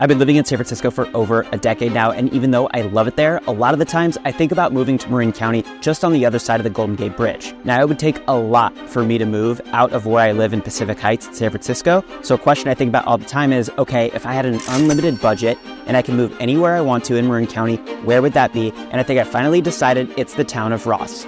I've been living in San Francisco for over a decade now, and even though I love it there, a lot of the times I think about moving to Marin County just on the other side of the Golden Gate Bridge. Now, it would take a lot for me to move out of where I live in Pacific Heights, San Francisco. So a question I think about all the time is, okay, if I had an unlimited budget and I can move anywhere I want to in Marin County, where would that be? And I think I finally decided it's the town of Ross.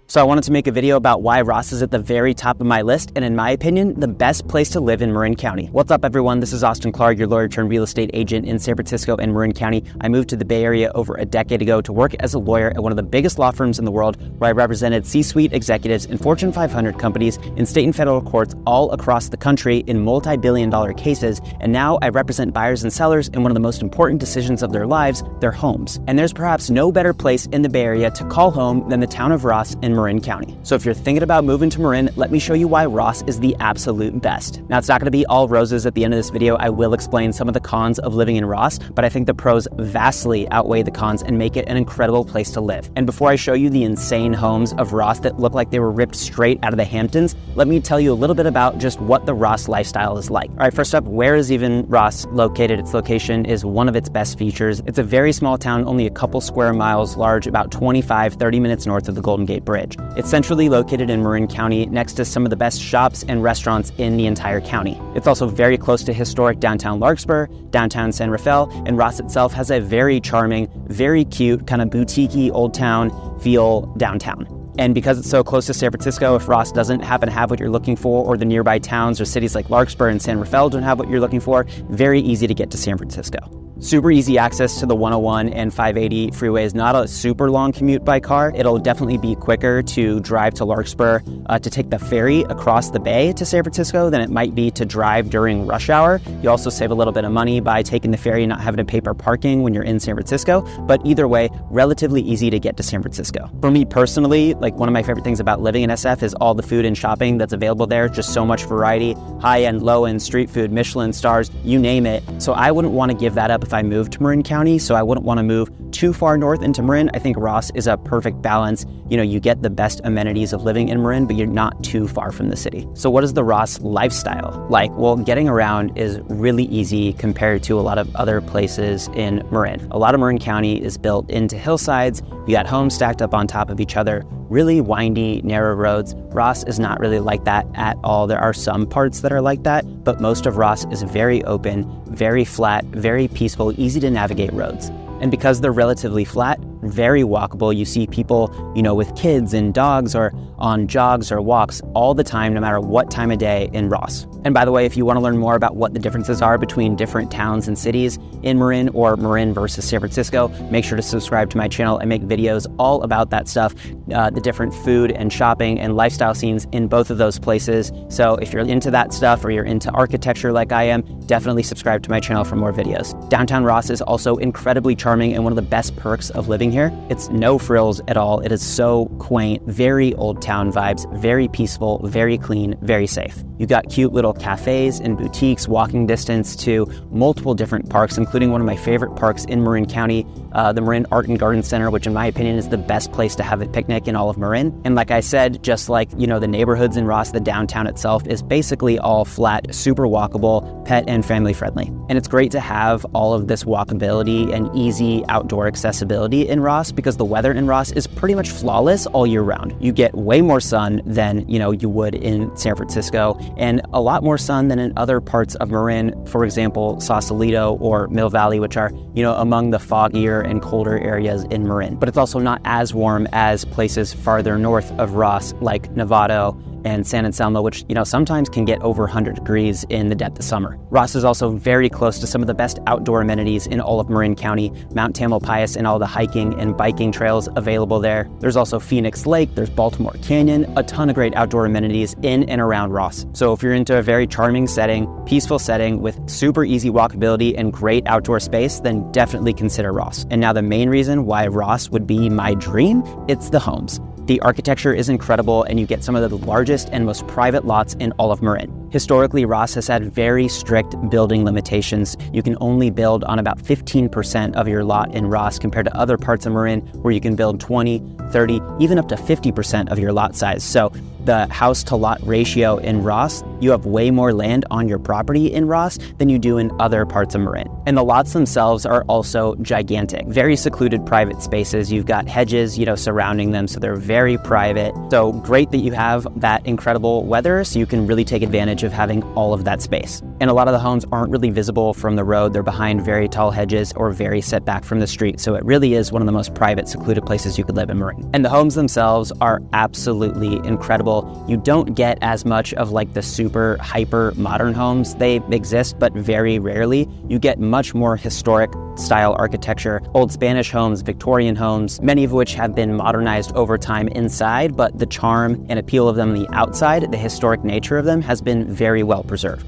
So I wanted to make a video about why Ross is at the very top of my list, and in my opinion, the best place to live in Marin County. What's up, everyone? This is Austin.klar, your lawyer turned real estate agent in San Francisco and Marin County. I moved to the Bay Area over a decade ago to work as a lawyer at one of the biggest law firms in the world, where I represented C-suite executives in Fortune 500 companies in state and federal courts all across the country in multi-billion-dollar cases. And now I represent buyers and sellers in one of the most important decisions of their lives, their homes. And there's perhaps no better place in the Bay Area to call home than the town of Ross in Marin County. So if you're thinking about moving to Marin, let me show you why Ross is the absolute best. Now, it's not going to be all roses at the end of this video. I will explain some of the cons of living in Ross, but I think the pros vastly outweigh the cons and make it an incredible place to live. And before I show you the insane homes of Ross that look like they were ripped straight out of the Hamptons, let me tell you a little bit about just what the Ross lifestyle is like. All right, first up, where is even Ross located? Its location is one of its best features. It's a very small town, only a couple square miles large, about 30 minutes north of the Golden Gate Bridge. It's centrally located in Marin County next to some of the best shops and restaurants in the entire county. It's also very close to historic downtown Larkspur, downtown San Rafael, and Ross itself has a very charming, very cute, kind of boutique-y old town feel downtown. And because it's so close to San Francisco, if Ross doesn't happen to have what you're looking for, or the nearby towns or cities like Larkspur and San Rafael don't have what you're looking for, very easy to get to San Francisco. Super easy access to the 101 and 580 freeways, not a super long commute by car. It'll definitely be quicker to drive to Larkspur to take the ferry across the bay to San Francisco than it might be to drive during rush hour. You also save a little bit of money by taking the ferry and not having to pay for parking when you're in San Francisco, but either way, relatively easy to get to San Francisco. For me personally, like one of my favorite things about living in SF is all the food and shopping that's available there. Just so much variety, high-end, low-end, street food, Michelin stars, you name it. So I wouldn't want to give that up if I moved to Marin County, so I wouldn't want to move too far north into Marin. I think Ross is a perfect balance. You know, you get the best amenities of living in Marin, but you're not too far from the city. So what is the Ross lifestyle like? Well, getting around is really easy compared to a lot of other places in Marin. A lot of Marin County is built into hillsides. You got homes stacked up on top of each other, really windy, narrow roads. Ross is not really like that at all. There are some parts that are like that, but most of Ross is very open, very flat, very peaceful, easy to navigate roads. And because they're relatively flat, very walkable, you see people, you know, with kids and dogs or on jogs or walks all the time, no matter what time of day in Ross. And by the way, if you want to learn more about what the differences are between different towns and cities in Marin or Marin versus San Francisco, make sure to subscribe to my channel. I make videos all about that stuff, the different food and shopping and lifestyle scenes in both of those places. So if you're into that stuff or you're into architecture like I am, definitely subscribe to my channel for more videos. Downtown Ross is also incredibly charming and one of the best perks of living here. It's no frills at all. It is so quaint, very old town vibes, very peaceful, very clean, very safe. You got cute little cafes and boutiques, walking distance to multiple different parks, including one of my favorite parks in Marin County, the Marin Art and Garden Center, which in my opinion is the best place to have a picnic in all of Marin. And like I said, just like, you know, the neighborhoods in Ross, the downtown itself is basically all flat, super walkable, pet and family friendly. And it's great to have all of this walkability and easy outdoor accessibility in Ross because the weather in Ross is pretty much flawless all year round. You get way more sun than, you know, you would in San Francisco, and a lot more sun than in other parts of Marin, for example, Sausalito or Mill Valley, which are, you know, among the foggier and colder areas in Marin. But it's also not as warm as places farther north of Ross, like Novato and San Anselmo, which, you know, sometimes can get over 100 degrees in the depth of summer. Ross is also very close to some of the best outdoor amenities in all of Marin County, Mount Tamalpais and all the hiking and biking trails available there. There's also Phoenix Lake, there's Baltimore Canyon, a ton of great outdoor amenities in and around Ross. So if you're into a very charming setting, peaceful setting with super easy walkability and great outdoor space, then definitely consider Ross. And now the main reason why Ross would be my dream, it's the homes. The architecture is incredible and you get some of the largest and most private lots in all of Marin. Historically, Ross has had very strict building limitations. You can only build on about 15% of your lot in Ross compared to other parts of Marin where you can build 20, 30, even up to 50% of your lot size. So the house to lot ratio in Ross, you have way more land on your property in Ross than you do in other parts of Marin. And the lots themselves are also gigantic, very secluded private spaces. You've got hedges, surrounding them, so they're very private. So great that you have that incredible weather, so you can really take advantage of having all of that space. And a lot of the homes aren't really visible from the road. They're behind very tall hedges or very set back from the street. So it really is one of the most private, secluded places you could live in Marin. And the homes themselves are absolutely incredible. You don't get as much of like the super hyper modern homes. They exist, but very rarely. You get much more historic style architecture, old Spanish homes, Victorian homes, many of which have been modernized over time inside, but the charm and appeal of them on the outside, the historic nature of them has been very well preserved.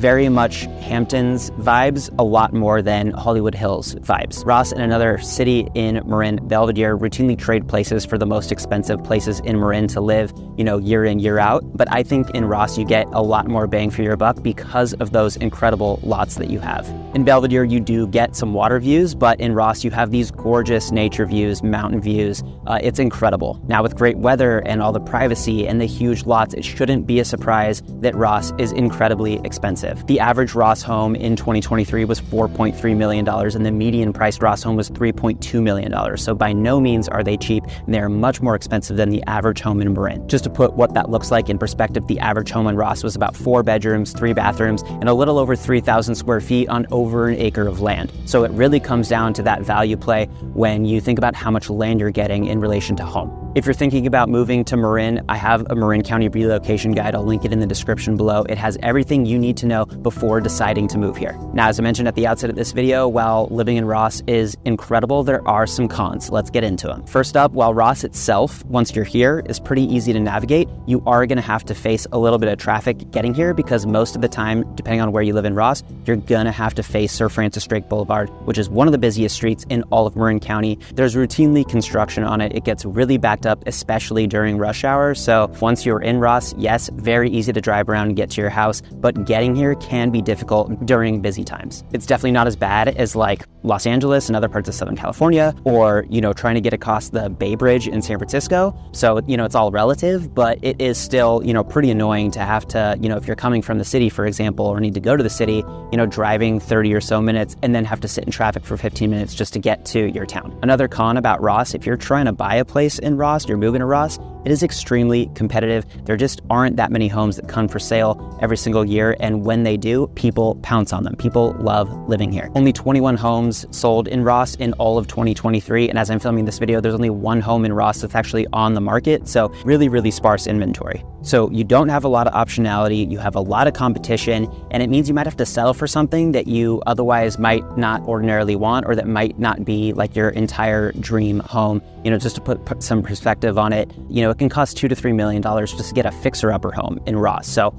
Very much Hamptons vibes, a lot more than Hollywood Hills vibes. Ross and another city in Marin, Belvedere, routinely trade places for the most expensive places in Marin to live, year in, year out. But I think in Ross, you get a lot more bang for your buck because of those incredible lots that you have. In Belvedere, you do get some water views, but in Ross, you have these gorgeous nature views, mountain views. It's incredible. Now, with great weather and all the privacy and the huge lots, it shouldn't be a surprise that Ross is incredibly expensive. The average Ross home in 2023 was $4.3 million, and the median priced Ross home was $3.2 million. So by no means are they cheap, and they're much more expensive than the average home in Marin. Just to put what that looks like in perspective, the average home in Ross was about 4 bedrooms, 3 bathrooms, and a little over 3,000 square feet on over an acre of land. So it really comes down to that value play when you think about how much land you're getting in relation to home. If you're thinking about moving to Marin, I have a Marin County relocation guide. I'll link it in the description below. It has everything you need to know before deciding to move here. Now, as I mentioned at the outset of this video, while living in Ross is incredible, there are some cons. Let's get into them. First up, while Ross itself, once you're here, is pretty easy to navigate, you are going to have to face a little bit of traffic getting here because most of the time, depending on where you live in Ross, you're going to have to face Sir Francis Drake Boulevard, which is one of the busiest streets in all of Marin County. There's routinely construction on it. It gets really backed up, especially during rush hour. So once you're in Ross, yes, very easy to drive around and get to your house, but getting here can be difficult during busy times. It's definitely not as bad as like Los Angeles and other parts of Southern California, or, trying to get across the Bay Bridge in San Francisco. So, it's all relative, but it is still, pretty annoying to have to, if you're coming from the city, for example, or need to go to the city, driving 30 or so minutes and then have to sit in traffic for 15 minutes just to get to your town. Another con about Ross, if you're trying to buy a place in Ross, you're moving to Ross, it is extremely competitive. There just aren't that many homes that come for sale every single year, and when they do, people pounce on them. People love living here. Only 21 homes sold in Ross in all of 2023, and as I'm filming this video, there's only 1 home in Ross that's actually on the market, so really, really sparse inventory. So you don't have a lot of optionality, you have a lot of competition, and it means you might have to settle for something that you otherwise might not ordinarily want, or that might not be like your entire dream home. Just to put some perspective on it, it can cost $2 to $3 million just to get a fixer-upper home in Ross. So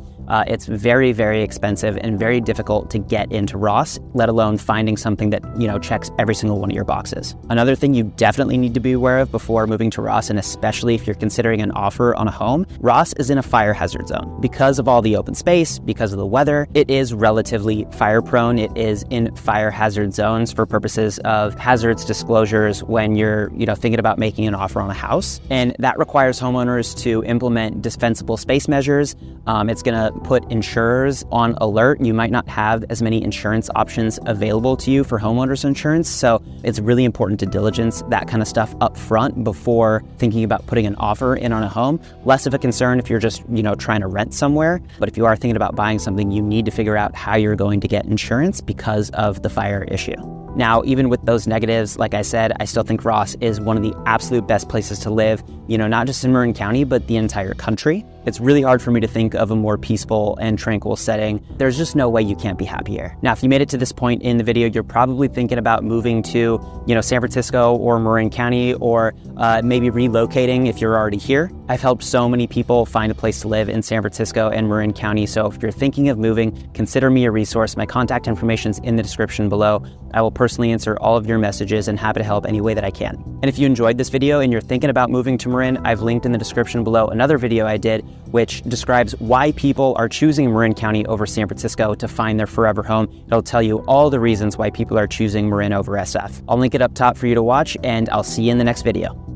it's very, very expensive and very difficult to get into Ross, let alone finding something that, checks every single one of your boxes. Another thing you definitely need to be aware of before moving to Ross, and especially if you're considering an offer on a home, Ross is in a fire hazard zone. Because of all the open space, because of the weather, it is relatively fire prone. It is in fire hazard zones for purposes of hazards disclosures when you're, thinking about making an offer on a house. And that requires homeowners to implement defensible space measures. It's going to put insurers on alert. You might not have as many insurance options available to you for homeowners insurance. So it's really important to diligence that kind of stuff up front before thinking about putting an offer in on a home. Less of a concern if you're just, trying to rent somewhere. But if you are thinking about buying something, you need to figure out how you're going to get insurance because of the fire issue. Now, even with those negatives, like I said, I still think Ross is one of the absolute best places to live, not just in Marin County, but the entire country. It's really hard for me to think of a more peaceful and tranquil setting. There's just no way you can't be happier. Now, if you made it to this point in the video, you're probably thinking about moving to, San Francisco or Marin County, or maybe relocating if you're already here. I've helped so many people find a place to live in San Francisco and Marin County. So if you're thinking of moving, consider me a resource. My contact information is in the description below. I will personally answer all of your messages and happy to help any way that I can. And if you enjoyed this video and you're thinking about moving to Marin, I've linked in the description below another video I did which describes why people are choosing Marin County over San Francisco to find their forever home. It'll tell you all the reasons why people are choosing Marin over SF. I'll link it up top for you to watch, and I'll see you in the next video.